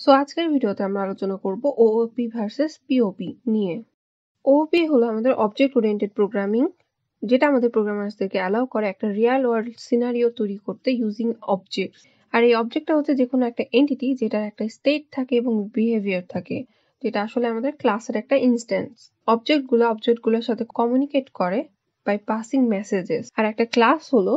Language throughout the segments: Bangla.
সো আজকের ভিডিওতে আমরা আলোচনা করব ওওপি ভার্সেস পিওপি নিয়ে। ওওপি হলো আমাদের অবজেক্ট ওরিয়েন্টেড প্রোগ্রামিং, যেটা আমাদের প্রোগ্রামারদেরকে অ্যালাউ করে একটা রিয়েল ওয়ার্ল্ড সিনারিও তৈরি করতে ইউজিং অবজেক্ট। আর এই অবজেক্টটা হচ্ছে যে কোনো একটা এন্টিটি যেটার একটা স্টেট থাকে এবং বিহেভিয়ার থাকে, যেটা আসলে আমাদের ক্লাসের একটা ইনস্ট্যান্স। অবজেক্টগুলোর সাথে কমিউনিকেট করে বাই পাসিং মেসেজেস। আর একটা ক্লাস হলো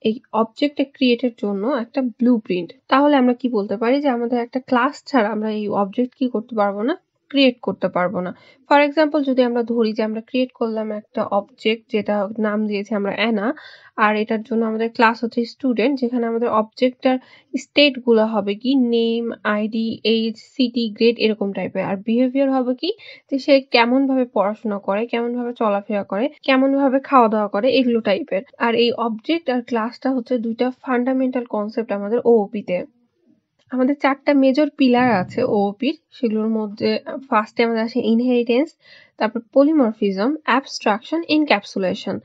এই অবজেক্ট ক্রিয়েটের জন্য একটা ব্লুপ্রিন্ট। তাহলে আমরা কি বলতে পারি যে আমাদের একটা ক্লাস ছাড়া আমরা এই অবজেক্ট কি করতে পারবো না, ক্রিয়েট করতে পারবো না। ফর এক্সাম্পল যদি আমরা ধরি যে আমরা ক্রিয়েট করলাম একটা অবজেক্ট, যেটা নাম দিয়েছি আমরা অ্যানা, আর এটার জন্য আমাদের ক্লাস হচ্ছে স্টুডেন্ট, যেখানে আমাদের অবজেক্টটার স্টেট গুলো হবে কি name, ID, age, city, grade এরকম টাইপের। আর বিহেভিয়ার হবে কি যে সে কেমন ভাবে পড়াশোনা করে, কেমন ভাবে চলাফেরা করে, কেমন ভাবে খাওয়া দাওয়া করে, এগুলো টাইপের। আর এই অবজেক্ট আর ক্লাসটা হচ্ছে দুইটা ফান্ডামেন্টাল কনসেপ্ট আমাদের ওওপি তে। আমাদের 4টা মেজর পিলার আছে ওওপির। সেগুলোর মধ্যে ফার্স্টে আমাদের আসে ইনহেরিটেন্স, তারপর পলিমরফিজম, অ্যাবস্ট্রাকশন, এনক্যাপসুলেশন।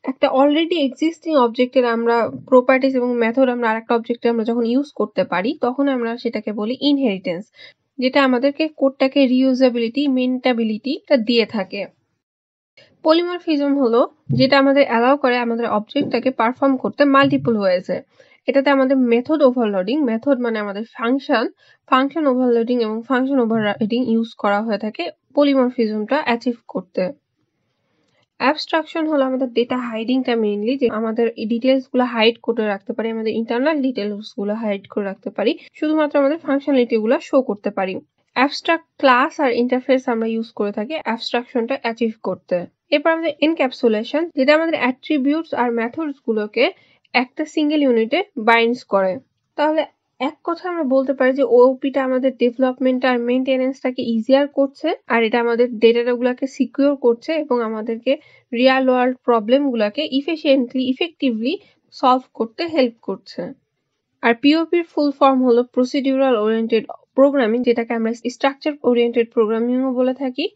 একটা অলরেডি এক্সিস্টিং অবজেক্টের আমরা প্রপার্টিজ এবং মেথড আমরা আরেকটা অবজেক্টে আমরা যখন ইউজ করতে পারি তখন আমরা সেটাকে বলি ইনহেরিটেন্স, যেটা আমাদেরকে কোডটাকে রিউজেবিলিটি, মেইনটেনেবিলিটিটা দিয়ে থাকে। পলিমরফিজম হলো যেটা আমাদের অ্যালাউ করে আমাদের অবজেক্টটাকে পারফর্ম করতে মাল্টিপল ওয়েজে। এটাতে আমাদের মেথড ওভারলোডিং, মেথড মানে আমাদের ফাংশন ওভারলোডিং এবং ফাংশন ওভাররাইডিং ইউজ করা হয়ে থাকে পলিমরফিজমটা অ্যাচিভ করতে। অ্যাবস্ট্রাকশন হলো আমাদের ডেটা হাইডিংটা, মেইনলি যে আমাদের ডিটেলস গুলো হাইড করে রাখতে পারি, আমাদের ইন্টারনাল ডিটেলস গুলো হাইড করে রাখতে পারি, শুধুমাত্র আমাদের ফাংশনালিটি গুলো শো করতে পারি। অ্যাবস্ট্রাক্ট ক্লাস আর ইন্টারফেস আমরা ইউজ করে থাকি অ্যাবস্ট্রাকশনটা অ্যাচিভ করতে। এরপর আমাদের এনক্যাপসুলেশন, যেটা আমাদের অ্যাট্রিবিউটস আর মেথডস গুলোকে একটা সিঙ্গেল ইউনিটে বাইন্ডস করে। তাহলে এক কথা আমরা বলতে পারি যে ওওপিটা আমাদের ডেভেলপমেন্ট আর মেইনটেনেন্সটাকে ইজিয়ার করছে, আর এটা আমাদের ডেটাগুলোকে সিকিউর করছে এবং আমাদেরকে রিয়েল ওয়ার্ল্ড প্রবলেমগুলোকে ইফেক্টিভলি সলভ করতে হেল্প করছে। আর পিওপির ফুল ফর্ম হলো প্রসিডিউরাল ওরিয়েন্টেড প্রোগ্রামিং, যেটাকে আমরা স্ট্রাকচার ওরিয়েন্টেড প্রোগ্রামিংও বলে থাকি।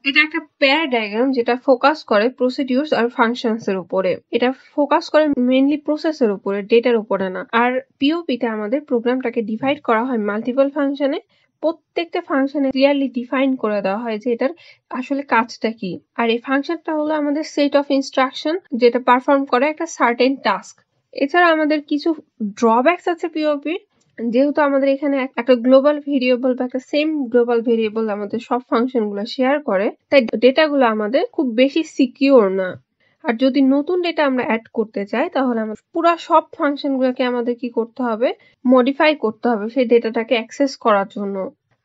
এটা একটা প্যারাডাইগ্রাম যেটা ফোকাস করে প্রসিডিউরস আর ফাংশনস এর উপরে। এটা ফোকাস করে মেইনলি প্রসেসের উপরে, ডেটার উপরে না। আর পিওপিতে আমাদের প্রোগ্রামটাকে ডিভাইড করা হয় মাল্টিপল ফাংশনে। প্রত্যেকটা ফাংশনে ক্লিয়ারলি ডিফাইন করে দেওয়া হয় যে এটার আসলে কাজটা কি। আর এই ফাংশনটা হলো আমাদের সেট অফ ইনস্ট্রাকশন, যেটা পারফর্ম করে একটা সার্টেন টাস্ক। এছাড়া আমাদের কিছু ড্রব্যাকস আছে পিওপির। যেহেতু আমাদের এখানে একটা গ্লোবাল ভেরিয়েবল বা একটা সেম গ্লোবাল ভেরিয়েবল আমাদের সব ফাংশন গুলো শেয়ার করে, তাই ডেটাগুলো আমাদের খুব বেশি সিকিউর না। আর যদি নতুন ডেটা আমরা অ্যাড করতে চাই তাহলে আমাদের পুরো সব ফাংশন গুলোকে আমাদের কি করতে হবে, মডিফাই করতে হবে সেই ডেটাটাকে অ্যাক্সেস করার জন্য।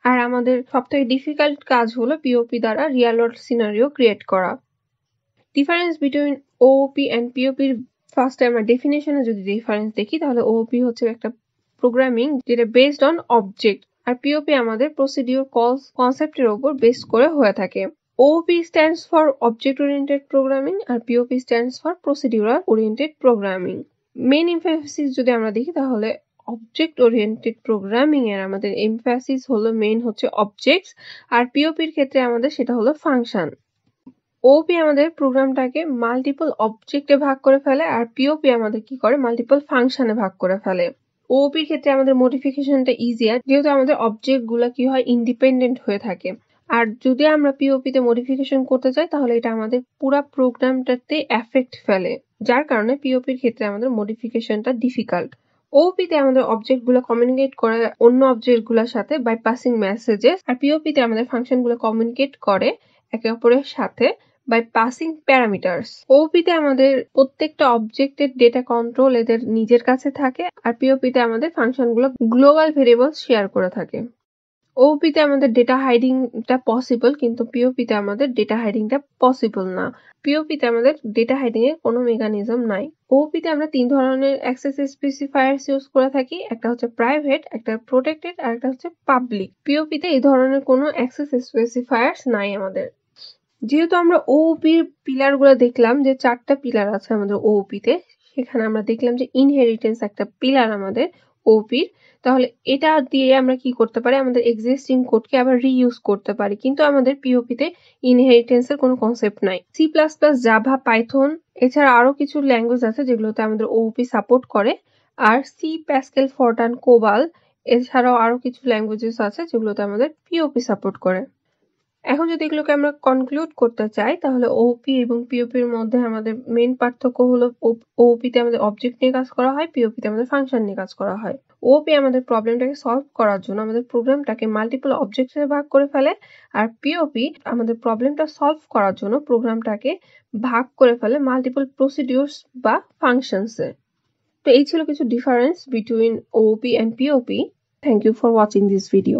আর আমাদের সবথেকে ডিফিকাল্ট কাজ হলো পিওপি দ্বারা রিয়েল ওয়ার্ল্ড সিনারিও ক্রিয়েট করা। ডিফারেন্স বিটুইন ওওপি এন্ড পিওপির ফার্স্টে আমরা ডেফিনেশনে যদি ডিফারেন্স দেখি তাহলে ওওপি হচ্ছে একটা প্রোগ্রামিং যেটা বেসড অন অবজেক্ট, আর পিওপি আমাদের প্রসিডিউর কলস কনসেপ্টের উপর বেস করে হয়ে থাকে। OOP stands for object oriented programming আর POP stands for procedural oriented programming. Main emphasis যদি আমরা দেখি তাহলে অবজেক্ট ওরিয়েন্টেড প্রোগ্রামিং এর আমাদের এমফাসিস হলো মেইন হচ্ছে অবজেক্টস, আর পিওপির ক্ষেত্রে আমাদের সেটা হলো ফাংশন। ওপি আমাদের প্রোগ্রামটাকে মাল্টিপল অবজেক্টে ভাগ করে ফেলে, আর পিওপি আমাদের কি করে মাল্টিপল ফাংশনে ভাগ করে ফেলে। ওপির ক্ষেত্রে আমাদের মডিফিকেশনটা ইজিয়ার, যেহেতু আমাদের অবজেক্ট গুলা কি হয় ইন্ডিপেন্ডেন্ট হয়ে থাকে। আর যদি আমরা পিওপি তে মডিফিকেশন করতে চাই তাহলে এটা আমাদের পুরো প্রোগ্রামটাতে এফেক্ট ফেলে, যার কারণে পিওপির ক্ষেত্রে আমাদের মডিফিকেশনটা ডিফিকাল্ট। ওপি তে আমাদের অবজেক্ট গুলো কমিউনিকেট করে অন্য অবজেক্ট গুলোর সাথে বাই পাসিং মেসেজেস, আর পিওপি তে আমাদের ফাংশন গুলো কমিউনিকেট করে একে অপরের সাথে বাই পাসিং প্যারামিটারস। ওপিতে আমাদের প্রত্যেকটা অবজেক্টের ডেটা কন্ট্রোল এদের নিজের কাছে থাকে, আর পিওপিতে আমাদের ফাংশনগুলো গ্লোবাল ভেরিয়েবলস শেয়ার করে থাকে। ওপিতে আমাদের ডেটা হাইডিংটা পসিবল, কিন্তু পিওপিতে আমাদের ডেটা হাইডিংটা পসিবল না। পিওপিতে আমাদের ডেটা হাইডিং এর কোনো মেকানিজম নাই। ওপিতে আমরা 3 ধরনের অ্যাক্সেস স্পেসিফায়ার্স ইউজ করে থাকি, একটা হচ্ছে প্রাইভেট, একটা প্রোটেক্টেড, আর একটা হচ্ছে পাবলিক। পিওপিতে এই ধরনের কোনো অ্যাক্সেস স্পেসিফায়ার্স নাই আমাদের। যেহেতু আমরা ওওপির পিলার গুলো দেখলাম যে 4টা পিলার আছে আমাদের ওওপিতে, সেখানে আমরা দেখলাম যে ইনহেরিটেন্স একটা পিলার আমাদের ওওপির। তাহলে এটা দিয়ে আমরা কি করতে পারি, আমাদের এক্সিস্টিং কোডকে আবার রিইউজ করতে পারি, কিন্তু আমাদের পিওপিতে ইনহেরিটেন্সের কোনো কনসেপ্ট নাই। C plus plus, Java, Python এছাড়া আরো কিছু ল্যাঙ্গুয়েজ আছে যেগুলোতে আমাদের ওওপি সাপোর্ট করে। আর সি, প্যাসকেল, ফরটান, কোবাল এছাড়াও আরো কিছু ল্যাঙ্গুয়েজেস আছে যেগুলোতে আমাদের পিওপি সাপোর্ট করে। এখন যদি এগুলোকে আমরা কনক্লুড করতে চাই তাহলে ওপি এবং পিওপির মধ্যে আমাদের মেইন পার্থক্য হলো ওপিতে আমাদের অবজেক্ট নিয়ে কাজ করা হয়, পিওপিতে আমাদের ফাংশন নিয়ে কাজ করা হয়। ওপি আমাদের প্রবলেমটাকে সলভ করার জন্য আমাদের প্রোগ্রামটাকে মাল্টিপল অবজেক্টে ভাগ করে ফেলে, আর পিওপি আমাদের প্রবলেমটা সলভ করার জন্য প্রোগ্রামটাকে ভাগ করে ফেলে মাল্টিপল প্রসিডিউরস বা ফাংশনসে। তো এই ছিল কিছু difference between OP and POP. Thank you for watching this video.